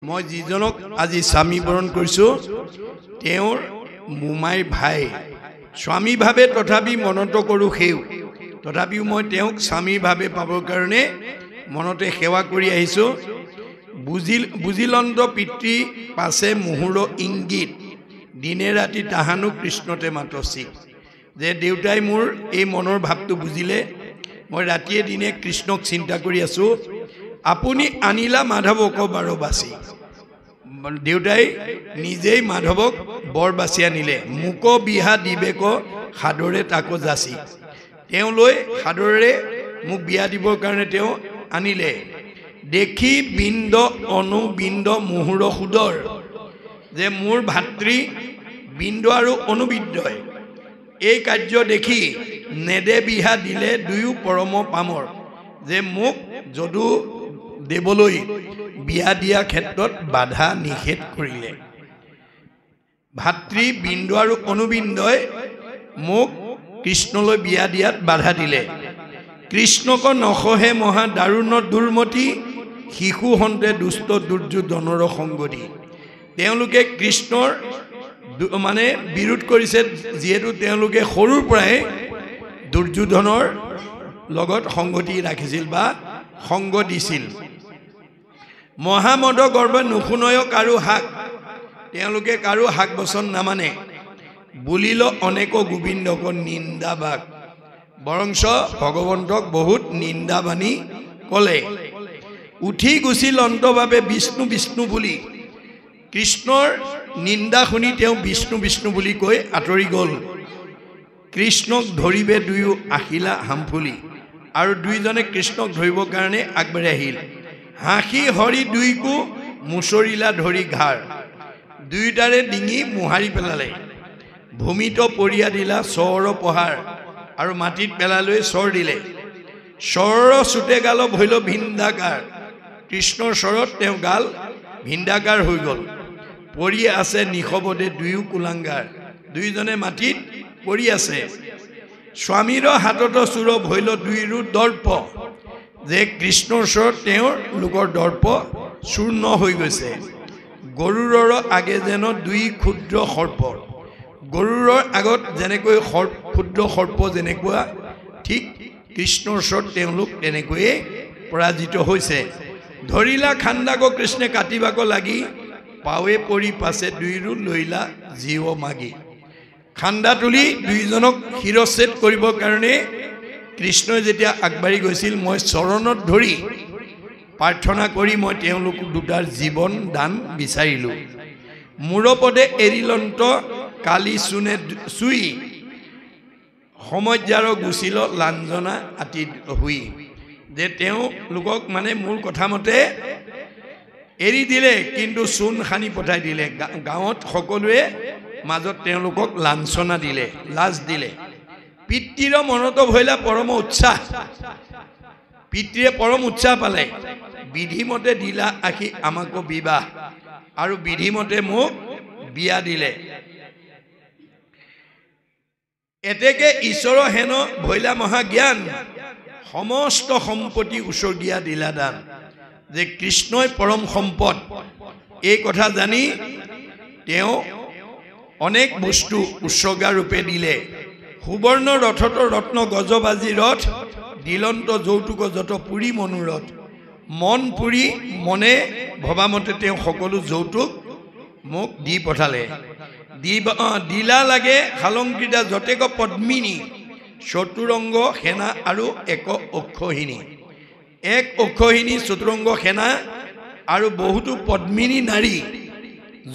মই যিজনক আজি স্বামী বৰণ কৰিছো তেওঁৰ মুমাই ভাই স্বামী ভাবে তথাপি মনত কৰো হেউ তথাপিও মই তেওঁক স্বামী ভাবে পাবৰ কাৰণে মনতে সেৱা কৰি আহিছো বুজিলন্ত পিতৃ পাছে মুহুৰ ইংগিত দিনে ৰাতি তাহানু কৃষ্ণতে মাতছি যে দেউতাই মোৰ এই মনৰ ভাৱটো বুজিলে মই ৰাতিয়ে দিনে কৃষ্ণক চিন্তা কৰি আছো আপুনি আনিলা মাধৱক বাৰবাসী দেউতাই নিজেই মাধৱক বৰবাসী আনিলে মুক বিহা দিবেক সাদৰে তাকো যাচি তেওঁ লৈ সাদৰে মোক বিয়া দিবৰ কাৰণে তেওঁ আনিলে দেখি বিন্দ অনুবিন্দ মুহুৰ সুদৰ যে মোৰ ভাতৃ বিন্দ আৰু অনুবিন্দই এই কাৰ্য দেখি নেদে বিহা দিলে দুয়ো পৰম পামৰ যে মোক যদু দেবলৈ বিয়া দিয়া ক্ষেত্ৰত বাধা নিষেধ কৰিলে ভাতৃ বিন্দ আৰু অনুবিন্দই মোক কৃষ্ণলৈ বিয়া দিয়াত বাধা দিলে কৃষ্ণক নখহে মহা দাৰুণ দুৰ্মতি শিশু হন্তে দুষ্ট দুৰ্যোধনৰ সংগতি তেওঁলোকে কৃষ্ণৰ মানে বিৰোধ কৰিছে যিহেতু তেওঁলোকে সৰুৰ পৰাই দুৰ্যোধনৰ লগত সংগতি ৰাখিছিল বা সংগ দিছিল মহামদ গৰ্ভ নুশুনয় কাৰো হাক তেওঁলোকে কাৰো হাক বচন নামানে বুলিল অনেক গোবিন্দক নিন্দাবাক বৰংশ ভগৱন্তক বহুত নিন্দাবাণী কলে উঠি গুচিল অন্তভাৱে বিষ্ণু বিষ্ণু বুলি কৃষ্ণৰ নিন্দা শুনি তেওঁ বিষ্ণু বিষ্ণু বুলি কৈ আঁতৰি গ'ল কৃষ্ণক ধৰিবে দুয়ো আহিলা হামফুলি আৰু দুইজনে কৃষ্ণক ধৰিবৰ কাৰণে আগবাঢ়ি আহিল হাঁহি হৰি দুইকো মুচৰিলা ধৰি ঘাৰ দুইটাৰে ডিঙি মোহাৰি পেলালে ভূমিত পৰিয়া দিলা চৰ পহাৰ আৰু মাটিত পেলালৈ চৰ দিলে চৰৰ চুটে গাল ভৈল ভিন্দাকাৰ কৃষ্ণৰ চৰত তেওঁ গাল ভিন্দাকাৰ হৈ গ'ল পৰি আছে নিশবদে দুয়ো কুলাংগাৰ দুইজনে মাটিত পৰি আছে স্বামীৰ হাতত চুৰ ভৈল দুইৰো দৰ্প যে কৃষ্ণৰ ওচৰত তেওঁৰ লোকৰ দৰ্প চূৰ্ণ হৈ গৈছে গৰুৰৰ আগে যেন দুই ক্ষুদ্ৰ সৰ্প গৰুৰৰ আগত যেনেকৈ ক্ষুদ্ৰ সৰ্প যেনেকুৱা ঠিক কৃষ্ণৰ ওচৰত তেওঁলোক তেনেকৈয়ে পৰাজিত হৈছে ধৰিলা খান্দাক কৃষ্ণে কাটিবাক লাগি পাৱে পৰি পাছে দুইৰো লৈলা জীৱ মাগি খান্দা তুলি দুইজনক শিৰচ্ছেদ কৰিবৰ কাৰণে কৃষ্ণই যেতিয়া আগবাঢ়ি গৈছিল মই চৰণত ধৰি প্ৰাৰ্থনা কৰি মই তেওঁলোক দুটাৰ জীৱন দান বিচাৰিলোঁ মূৰ পদে এৰিলন্ত কালি চুনে চুই সমজ্যাৰ গুচিল লাঞ্জনা আতি হুই যে তেওঁলোকক মানে মোৰ কথা মতে এৰি দিলে কিন্তু চূণ সানি পঠাই দিলে গাঁৱত সকলোৱে মাজত তেওঁলোকক লাঞ্ছনা দিলে লাজ দিলে পিতৃৰ মনত ভৈলা পৰম উৎসাহ পিতৃয়ে পৰম উৎসাহ পালে বিধিমতে দিলা আখি আমাকো বিবাহ আৰু বিধিমতে মোক বিয়া দিলে এতেকে ঈশ্বৰ হেন ভৈলা মহাজ্ঞান সমস্ত সম্পত্তি উচৰ্গিয়া দিলা দান যে কৃষ্ণই পৰম সম্পদ এই কথা জানি তেওঁ অনেক বস্তু উৎসৰ্গা ৰূপে দিলে সুবৰ্ণ ৰথত ৰত্ন গজবাজি ৰথ দিলন্ত যৌতুক যত পুৰী মনোৰথ মন পুৰি মনে ভবামতে তেওঁ সকলো যৌতুক মোক দি পঠালে দিলা লাগে শালংকৃতা যতেক পদ্মিনী চতুৰংগ সেনা আৰু এক অক্ষহিনী এক অক্ষহিনী চতুৰংগ সেনা আৰু বহুতো পদ্মিনী নাৰী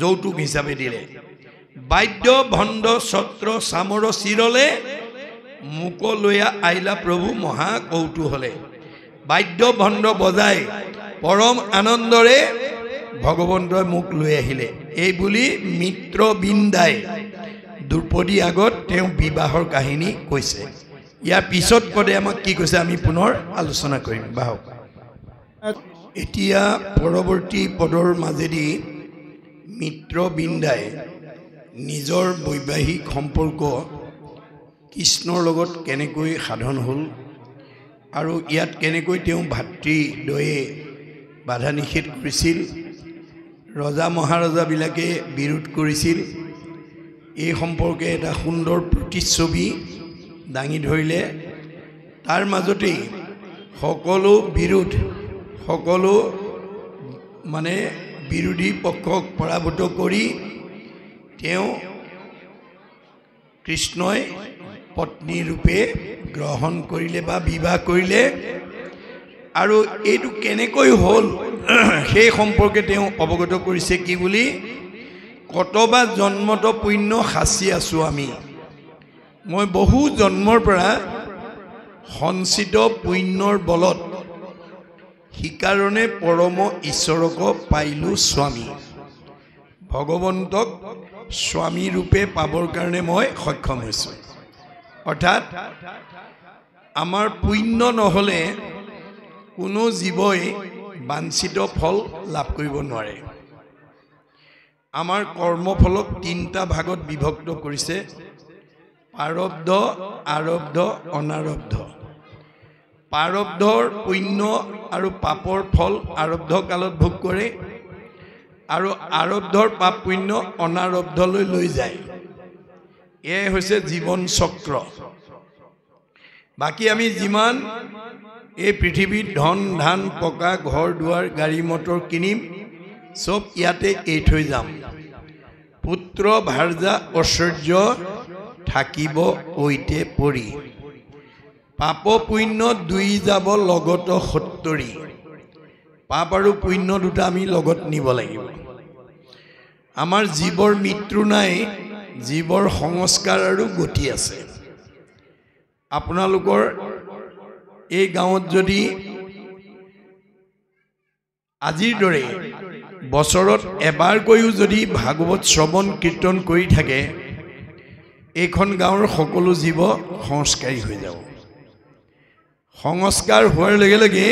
যৌতুক হিচাপে দিলে বাদ্য ভণ্ড ছত্ৰ চামৰ চিৰলে মুকলৈয়া আইলা প্ৰভু মহা কৌতূহলে বাদ্য ভণ্ড বজাই পৰম আনন্দৰে ভগৱন্তই মোক লৈ আহিলে এই বুলি মিত্ৰ বিন্দাই দ্ৰুপদী আগত তেওঁ বিবাহৰ কাহিনী কৈছে ইয়াৰ পিছত পদে আমাক কি কৈছে আমি পুনৰ আলোচনা কৰিম বাহক এতিয়া পৰৱৰ্তী পদৰ মাজেদি মিত্ৰ বিন্দাই নিজৰ বৈবাহিক সম্পৰ্ক কৃষ্ণৰ লগত কেনেকৈ সাধন হ'ল আৰু ইয়াত কেনেকৈ তেওঁ ভাতৃদ্বয়ে বাধা নিষেধ কৰিছিল ৰজা মহাৰজাবিলাকে বিৰোধ কৰিছিল এই সম্পৰ্কে এটা সুন্দৰ প্ৰতিচ্ছবি দাঙি ধৰিলে তাৰ মাজতেই সকলো বিৰোধ সকলো মানে বিৰোধী পক্ষক পৰাভূত কৰি তেওঁ কৃষ্ণই পত্নী ৰূপে গ্ৰহণ কৰিলে বা বিবাহ কৰিলে আৰু এইটো কেনেকৈ হ'ল সেই সম্পৰ্কে তেওঁ অৱগত কৰিছে কি বুলি কতবা জন্মত পুণ্য সাঁচি আছোঁ আমি মই বহু জন্মৰ পৰা সঞ্চিত পুণ্যৰ বলত সিকাৰণে পৰম ঈশ্বৰক পাইলোঁ স্বামী ভগৱন্তক স্বামী ৰূপে পাবৰ কাৰণে মই সক্ষম হৈছোঁ অৰ্থাৎ আমাৰ পুণ্য নহ'লে কোনো জীৱই বাঞ্ছিত ফল লাভ কৰিব নোৱাৰে আমাৰ কৰ্মফলক তিনিটা ভাগত বিভক্ত কৰিছে প্ৰাৰব্ধ আৰব্ধ অনাৰব্ধ প্ৰাৰব্ধৰ পুণ্য আৰু পাপৰ ফল আৰব্ধ কালত ভোগ কৰে আৰু আৰব্ধৰ পাপ পুণ্য অনাৰব্ধলৈ লৈ যায় এয়াই হৈছে জীৱন চক্ৰ বাকী আমি যিমান এই পৃথিৱীত ধন ধান পকা ঘৰ দুৱাৰ গাড়ী মটৰ কিনিম সব ইয়াতে এৰি থৈ যাম পুত্ৰ ভাৰ্যা ঐশ্বৰ্য থাকিব ঐতে পৰি পাপ পুণ্য দুই যাব লগত সত্তৰি পাপ আৰু পুণ্য দুটা আমি লগত নিব লাগিব আমাৰ জীৱৰ মৃত্যু নাই জীৱৰ সংস্কাৰ আৰু গতি আছে আপোনালোকৰ এই গাঁৱত যদি আজিৰ দৰে বছৰত এবাৰকৈও যদি ভাগৱত শ্ৰৱণ কীৰ্তন কৰি থাকে এইখন গাঁৱৰ সকলো জীৱ সংস্কাৰী হৈ যাব সংস্কাৰ হোৱাৰ লগে লগে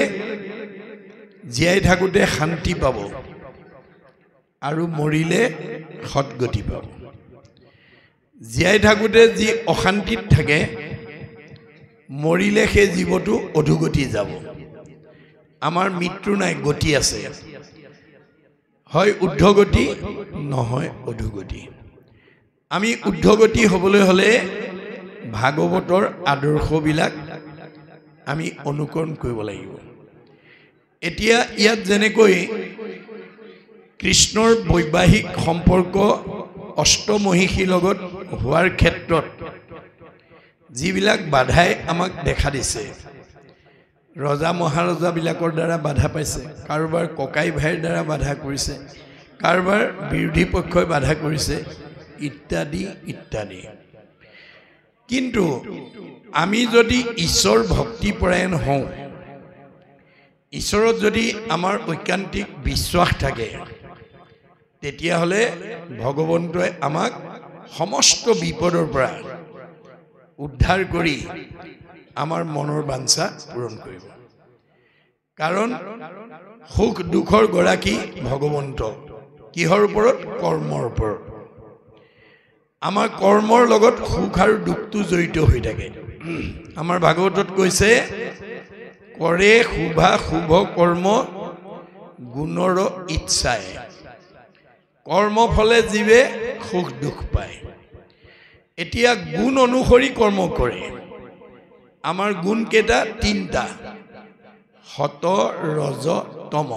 জীয়াই থাকোঁতে শান্তি পাব আৰু মৰিলে সৎগতি পাব জীয়াই থাকোঁতে যি অশান্তিত থাকে মৰিলে সেই জীৱটো অধোগতি যাব আমাৰ মৃত্যু নাই গতি আছে হয় ঊৰ্ধ্বগতি নহয় অধোগতি আমি ঊৰ্ধ্বগতি হ'বলৈ হ'লে ভাগৱতৰ আদৰ্শবিলাক আমি অনুকৰণ কৰিব লাগিব এতিয়া ইয়াত যেনেকৈ কৃষ্ণৰ বৈবাহিক সম্পৰ্ক অষ্টমহিষীৰ লগত হোৱাৰ ক্ষেত্ৰত যিবিলাক বাধাই আমাক দেখা দিছে ৰজা মহাৰজাবিলাকৰ দ্বাৰা বাধা পাইছে কাৰোবাৰ ককাই ভাইৰ দ্বাৰা বাধা কৰিছে কাৰোবাৰ বিৰোধী পক্ষই বাধা কৰিছে ইত্যাদি ইত্যাদি কিন্তু আমি যদি ঈশ্বৰ ভক্তিপৰায়ণ হওঁ ঈশ্বৰত যদি আমাৰ ঐকান্তিক বিশ্বাস থাকে তেতিয়াহ'লে ভগৱন্তই আমাক সমস্ত বিপদৰ পৰা উদ্ধাৰ কৰি আমাৰ মনৰ বাঞ্ছা পূৰণ কৰিব কাৰণ সুখ দুখৰ গৰাকী ভগৱন্ত কিহৰ ওপৰত কৰ্মৰ ওপৰত আমাৰ কৰ্মৰ লগত সুখ আৰু দুখটো জড়িত হৈ থাকে আমাৰ ভাগৱতত কৈছে কৰে শুভা শুভ কৰ্ম গুণৰ ইচ্ছাই কৰ্মফলে জীৱে সুখ দুখ পায় এতিয়া গুণ অনুসৰি কৰ্ম কৰে আমাৰ গুণ কেইটা তিনিটা সত ৰজ তম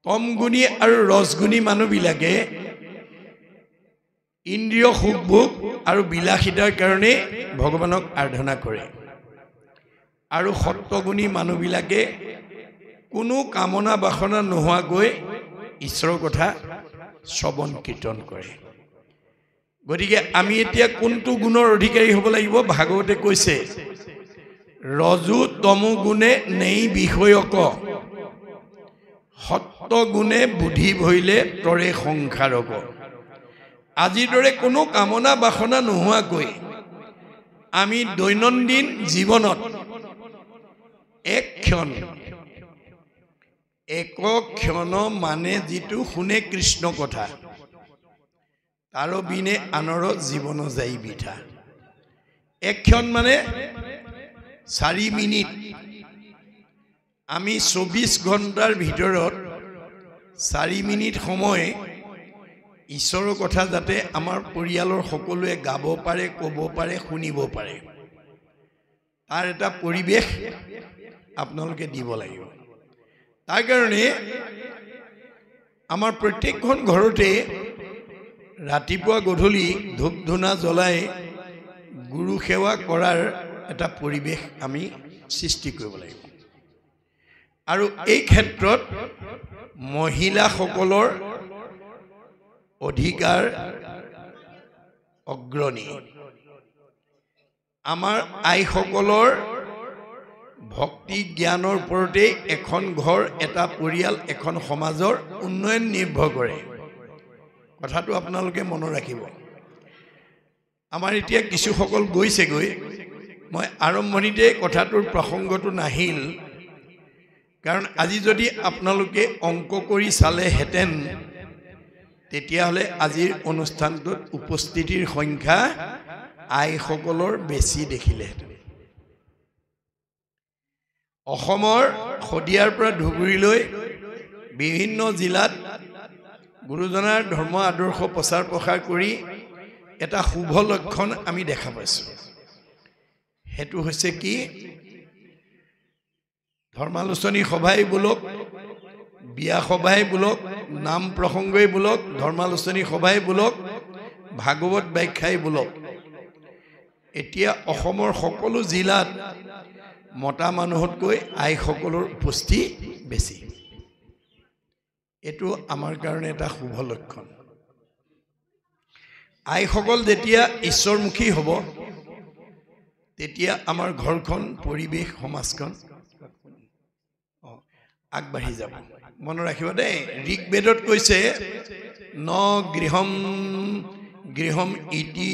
তমগুণী আৰু ৰজগুণী মানুহবিলাকে ইন্দ্ৰিয় সুখ ভোগ আৰু বিলাসিতাৰ কাৰণে ভগৱানক আৰাধনা কৰে আৰু সত্যগুণী মানুহবিলাকে কোনো কামনা বাসনা নোহোৱাকৈ ঈশ্বৰৰ কথা শ্ৰৱণ কীৰ্তন কৰে গতিকে আমি এতিয়া কোনটো গুণৰ অধিকাৰী হ'ব লাগিব ভাগৱতে কৈছে ৰজু তমু গুণে নেই বিষয়ক সত্য গুণে বুদ্ধি ভৰিলে তৰে সংসাৰক আজিৰ দৰে কোনো কামনা বাসনা নোহোৱাকৈ আমি দৈনন্দিন জীৱনত এক ক্ষণ মানে যিটো শুনে কৃষ্ণ কথা তাৰ বিনে আনৰ জীৱন যায় বিঠা এক ক্ষণ মানে 4 মিনিট আমি 24 ঘণ্টাৰ ভিতৰত 4 মিনিট সময় ঈশ্বৰৰ কথা যাতে আমাৰ পৰিয়ালৰ সকলোৱে গাব পাৰে, ক'ব পাৰে, শুনিব পাৰে, তাৰ এটা পৰিৱেশ আপোনালোকে দিব লাগিব। তাৰ কাৰণে আমাৰ প্ৰত্যেকখন ঘৰতে ৰাতিপুৱা গধূলি ধূপ ধূনা জ্বলাই গুৰু সেৱা কৰাৰ এটা পৰিৱেশ আমি সৃষ্টি কৰিব লাগিব। আৰু এই ক্ষেত্ৰত মহিলাসকলৰ অধিকাৰ অগ্ৰণী। আমাৰ আইসকলৰ ভক্তি জ্ঞানৰ ওপৰতে এখন ঘৰ, এটা পৰিয়াল, এখন সমাজৰ উন্নয়ন নিৰ্ভৰ কৰে। কথাটো আপোনালোকে মনত ৰাখিব। আমাৰ এতিয়া কিছুসকল গৈছেগৈ, মই আৰম্ভণিতে কথাটোৰ প্ৰসংগটো নাহিল, কাৰণ আজি যদি আপোনালোকে অংক কৰি চালেহেঁতেন তেতিয়াহ'লে আজিৰ অনুষ্ঠানটোত উপস্থিতিৰ সংখ্যা আইসকলৰ বেছি দেখিলেহেঁতেন। অসমৰ শদিয়াৰ পৰা ধুবুৰীলৈ বিভিন্ন জিলাত গুৰুজনাৰ ধৰ্ম আদৰ্শ প্ৰচাৰ প্ৰসাৰ কৰি এটা শুভ লক্ষণ আমি দেখা পাইছোঁ। সেইটো হৈছে কি, ধৰ্মালোচনী সভাই বোলক, বিয়া সভাই বোলক, নাম প্ৰসংগই বোলক, ধৰ্মালোচনী সভাই বোলক, ভাগৱত ব্যাখ্যাই বোলক, এতিয়া অসমৰ সকলো জিলাত মতা মানুহতকৈ আইসকলৰ উপস্থিতি বেছি। এইটো আমাৰ কাৰণে এটা শুভ লক্ষণ। আইসকল যেতিয়া ঈশ্বৰমুখী হ'ব তেতিয়া আমাৰ ঘৰখন, পৰিৱেশ, সমাজখন আগবাঢ়ি যাব। মনত ৰাখিব দেই, ঋকবেদত কৈছে ন গৃহম গৃহম ইতি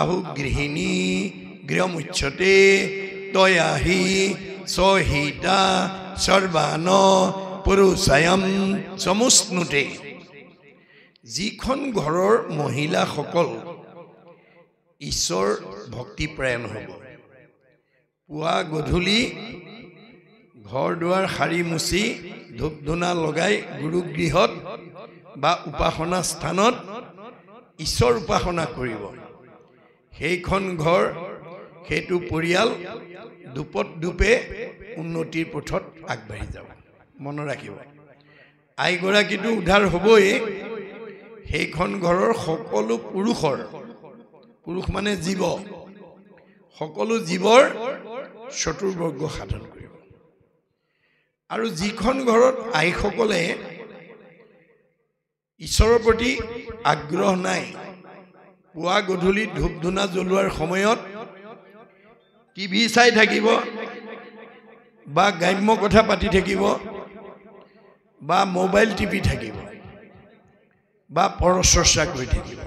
আহু গৃহিণী গৃহম উচ্যতে তয়াহি সহিতা সৰ্বান পুৰুষায়ম সমুষ্ণুতে। যিখন ঘৰৰ মহিলাসকল ঈশ্বৰ ভক্তিপৰায়ণ হ'ব, পুৱা গধূলি ঘৰ দুৱাৰ সাৰি মুচি ধূপ ধূনা লগাই গুৰুগৃহত বা উপাসনা স্থানত ঈশ্বৰ উপাসনা কৰিব, সেইখন ঘৰ, সেইটো পৰিয়াল দুপত দুপে উন্নতিৰ পথত আগবাঢ়ি যাব। মনত ৰাখিব, আইগৰাকীটো উদ্ধাৰ হ'বই, সেইখন ঘৰৰ সকলো পুৰুষৰ, পুৰুষ মানে জীৱ, সকলো জীৱৰ চতুৰ্বৰ্গ সাধন কৰিব। আৰু যিখন ঘৰত আইসকলে ঈশ্বৰৰ প্ৰতি আগ্ৰহ নাই, পুৱা গধূলি ধূপ ধূনা জ্বলোৱাৰ সময়ত টিভি চাই থাকিব বা গ্ৰাম্য কথা পাতি থাকিব বা মোবাইল টিপি থাকিব বা পৰচৰ্চা কৰি থাকিব,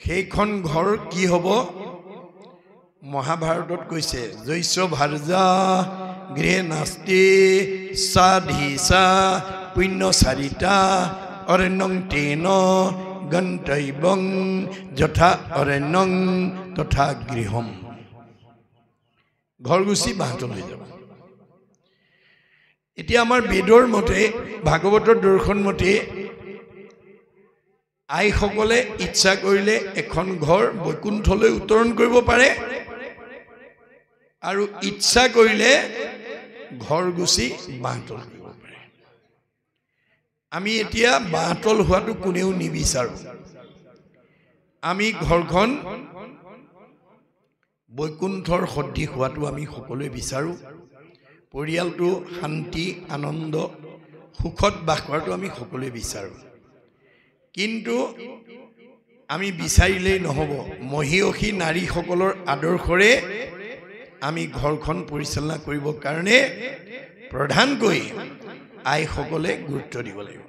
সেইখন ঘৰ কি হ'ব? মহাভাৰতত কৈছে জৈস্য ভাৰ্যা গৃহে নাস্তি সাধিসা পুণ্যচাৰিতা অৰণ্যং তেন গন্তব্যং যথা অৰণ্যং তথা গৃহম। ঘৰ গুচি বাহঁতল হৈ যাব। এতিয়া আমাৰ বেদৰ মতে, ভাগৱতৰ দৰ্শন মতে, আইসকলে ইচ্ছা কৰিলে এখন ঘৰ বৈকুণ্ঠলৈ উত্তৰণ কৰিব পাৰে আৰু ইচ্ছা কৰিলে ঘৰ গুচি বাহঁতল কৰিব পাৰে। আমি এতিয়া বাহঁতল হোৱাটো কোনেও নিবিচাৰোঁ। আমি ঘৰখন বৈকুণ্ঠৰ সদৃশ হোৱাটো আমি সকলোৱে বিচাৰোঁ। পৰিয়ালটো শান্তি আনন্দ সুখত বাস কৰাটো আমি সকলোৱে বিচাৰোঁ। কিন্তু আমি বিচাৰিলেই নহ'ব, মহিয়সী নাৰীসকলৰ আদৰ্শৰে আমি ঘৰখন পৰিচালনা কৰিবৰ কাৰণে প্ৰধানকৈ আইসকলে গুৰুত্ব দিব লাগিব।